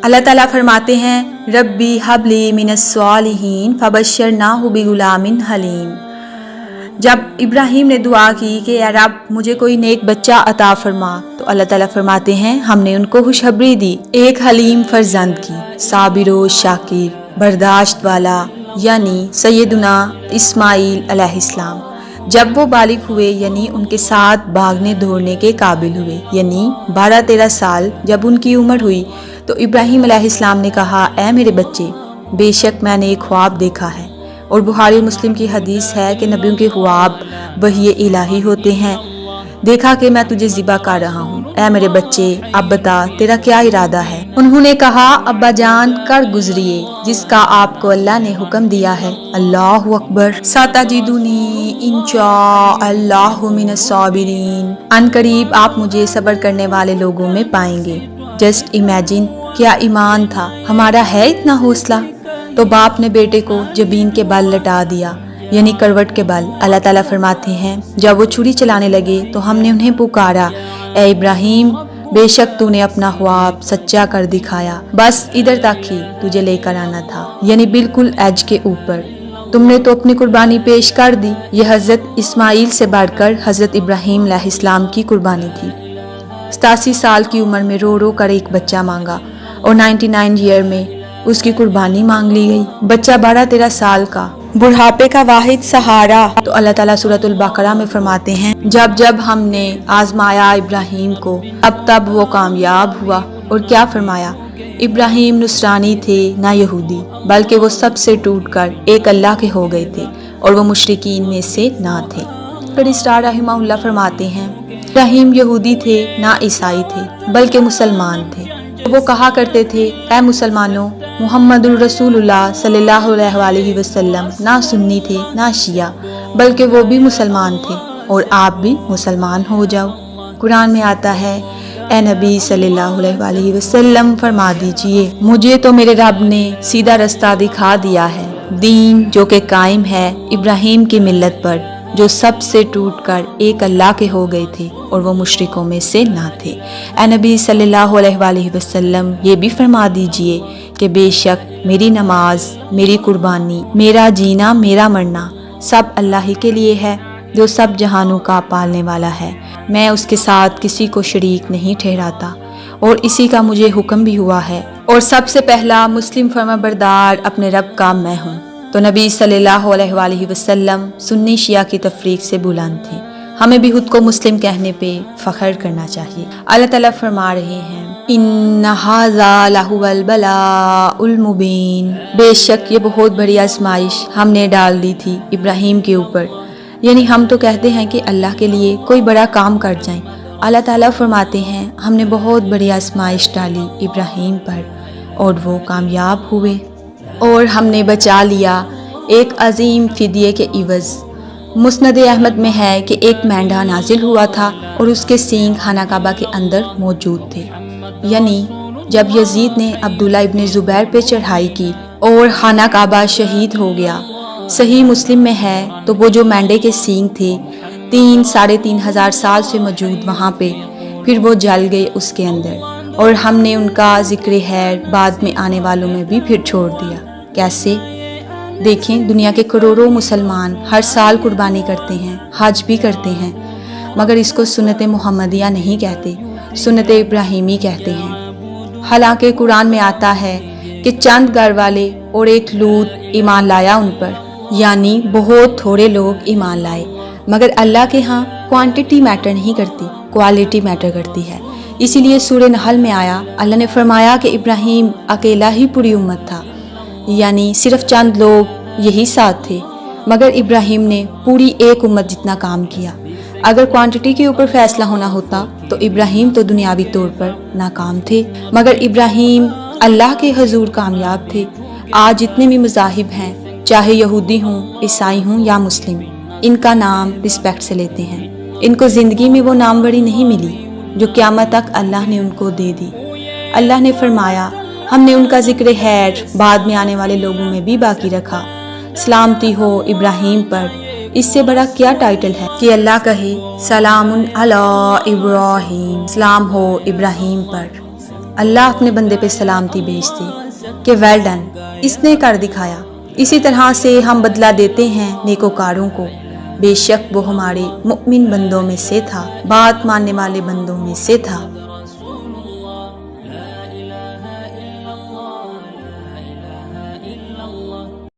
اللہ ताला फरमाते हैं रब्बी हबली मिनस्सालिहीन फबश्शरनाहु बिगुलामिन हलीम। जब इब्राहिम ने दुआ की कि या रब मुझे कोई नेक बच्चा अता फरमा, तो अल्लाह ताला फरमाते हैं हमने उनको खुशखबरी दी एक हलीम फर्जंद की, साबिरो शाकिर, बर्दाश्त वाला, यानी सैयदुना इस्माइल अलैहिस्सलाम। जब वो बालिग हुए यानी उनके साथ भागने दौड़ने के काबिल हुए, यानी 12-13 साल जब उनकी उम्र हुई, तो इब्राहिम अलैहिस्सलाम ने कहा ऐ मेरे बच्चे, बेशक मैंने एक ख्वाब देखा है। और बुखारी मुस्लिम की हदीस है कि नबियों के ख्वाब वही इलाही होते हैं। देखा कि मैं तुझे ज़िबा कर रहा हूँ, ऐ मेरे बच्चे अब बता तेरा क्या इरादा है। उन्होंने कहा अब्बा जान कर गुजरिए जिसका आपको अल्लाह ने हुक्म दिया है। अल्लाहु अकबर। सताजिदुनी इंशाअल्लाहु मिनस साबिरीन। अनकरीब आप मुझे सब्र करने वाले लोगों में पाएंगे। जस्ट इमेजिन, क्या ईमान था, हमारा है इतना हौसला। तो बाप ने बेटे को जबीन के बल लटा दिया, यानी करवट के बल। अल्लाह ताला फरमाते हैं जब वो छुरी चलाने लगे तो हमने उन्हें पुकारा ए इब्राहिम, बेशक तूने अपना ख्वाब सच्चा कर दिखाया, बस इधर तक ही तुझे लेकर आना था, यानी बिल्कुल एज के ऊपर। तुमने तो अपनी कुर्बानी पेश कर दी। यह हजरत इस्माइल से बढ़कर हजरत इब्राहिम अलैहिस्सलाम की कुर्बानी थी। 87 साल की उम्र में रो रो कर एक बच्चा मांगा और 99 ईयर में उसकी कुर्बानी मांग ली गई। बच्चा 12-13 साल का, बुढ़ापे का वाहिद सहारा। तो अल्लाह ताला सूरतुल बकरा में फरमाते हैं जब जब हमने आजमाया इब्राहिम को अब तब वो कामयाब हुआ। और क्या फरमाया, इब्राहिम नुसरानी थे ना यहूदी, बल्कि वो सबसे टूटकर एक अल्लाह के हो गए थे और वो मुशरिकीन में से ना थे। फिर इस्रार रहमहुल्लाह फरमाते हैं इब्राहिम यहूदी थे ना ईसाई थे, बल्कि मुसलमान थे। वो कहा करते थे ऐ मुसलमानों, मुहम्मदुर रसूलुल्लाह सल्लल्लाहु अलैहि वसल्लम ना सुन्नी थे ना शिया, बल्कि वो भी मुसलमान थे और आप भी मुसलमान हो जाओ। कुरान में आता है ए नबी सल्लल्लाहु अलैहि वसल्लम फरमा दीजिए मुझे तो मेरे रब ने सीधा रास्ता दिखा दिया है, दीन जो कि कायम है इब्राहिम की मिल्लत पर, जो सबसे टूटकर एक अल्लाह के हो गए थे और वो मुशरिकों में से ना थे। ए नबी सल्लल्लाहु अलैहि वसल्लम ये भी फरमा दीजिए कि बेशक मेरी नमाज, मेरी कुर्बानी, मेरा जीना, मेरा मरना सब अल्लाह ही के लिए है जो सब जहानों का पालने वाला है। मैं उसके साथ किसी को शरीक नहीं ठहराता और इसी का मुझे हुक्म भी हुआ है। और सबसे पहला मुस्लिम फरमाबरदार अपने रब का मैं हूँ। तो नबी सल्लल्लाहु अलैहि वसल्लम सुन्नी शिया की तफरीक से बुलंद थे। हमें भी खुद को मुस्लिम कहने पे फख्र करना चाहिए। अल्लाह ताला फरमा रहे हैं इन्ना हाज़ा लहुवल बलाउल मुबीन, बेशक ये बहुत बड़ी आजमाइश हमने डाल दी थी इब्राहिम के ऊपर। यानी हम तो कहते हैं कि अल्लाह के लिए कोई बड़ा काम कर जाएं। अल्लाह ताला फरमाते हैं हमने बहुत बड़ी आजमाइश डाली इब्राहिम पर और वो कामयाब हुए और हमने बचा लिया एक अजीम फिदिये के इवज़। मुस्नद अहमद में है कि एक मेंढा नाजिल हुआ था और उसके सींग खाना काबा के अंदर मौजूद थे। यानी जब यजीद ने अब्दुल्ला इब्न ज़ुबैर पे चढ़ाई की और खाना काबा शहीद हो गया, सही मुस्लिम में है, तो वो जो मेंढे के सींग थे 3-3.5 हज़ार साल से मौजूद वहाँ पे, फिर वो जल गए उसके अंदर और हमने उनका जिक्र हैर बाद में आने वालों में भी फिर छोड़ दिया। कैसे? देखें, दुनिया के करोड़ों मुसलमान हर साल कुर्बानी करते हैं, हज भी करते हैं, मगर इसको सुन्नत मुहम्मदिया नहीं कहते, सुन्नत इब्राहिमी कहते हैं। हालांकि कुरान में आता है कि चंद घर वाले और एक लूत ईमान लाया उन पर, यानी बहुत थोड़े लोग ईमान लाए। मगर अल्लाह के यहाँ क्वांटिटी मैटर नहीं करती, क्वालिटी मैटर करती है। इसीलिए सूरह नहल में आया, अल्लाह ने फरमाया कि इब्राहिम अकेला ही पूरी उम्मत था, यानी सिर्फ चंद लोग यही साथ थे, मगर इब्राहिम ने पूरी एक उम्मत जितना काम किया। अगर क्वांटिटी के ऊपर फैसला होना होता तो इब्राहिम तो दुनियावी तौर पर नाकाम थे, मगर इब्राहिम अल्लाह के हजूर कामयाब थे। आज जितने भी मज़ाहिब हैं, चाहे यहूदी हों, ईसाई हों या मुस्लिम, इनका नाम रिस्पेक्ट से लेते हैं। इनको ज़िंदगी में वो नामवरी नहीं मिली जो क़यामत तक अल्लाह ने उनको दे दी। अल्लाह ने फरमाया हमने उनका जिक्र हैर बाद में आने वाले लोगों में भी बाकी रखा। सलामती हो इब्राहिम पर, इससे बड़ा क्या टाइटल है कि अल्लाह कहे सलामुन अला इब्राहिम, सलाम हो इब्राहिम पर। اللہ اپنے بندے پہ سلامتی بھیجتے کہ ویل ڈن، اس نے کر دکھایا۔ اسی طرح سے ہم بدلہ دیتے ہیں نیکوکاروں کو، بے شک وہ ہمارے مؤمن بندوں میں سے تھا، بات ماننے والے بندوں میں سے تھا۔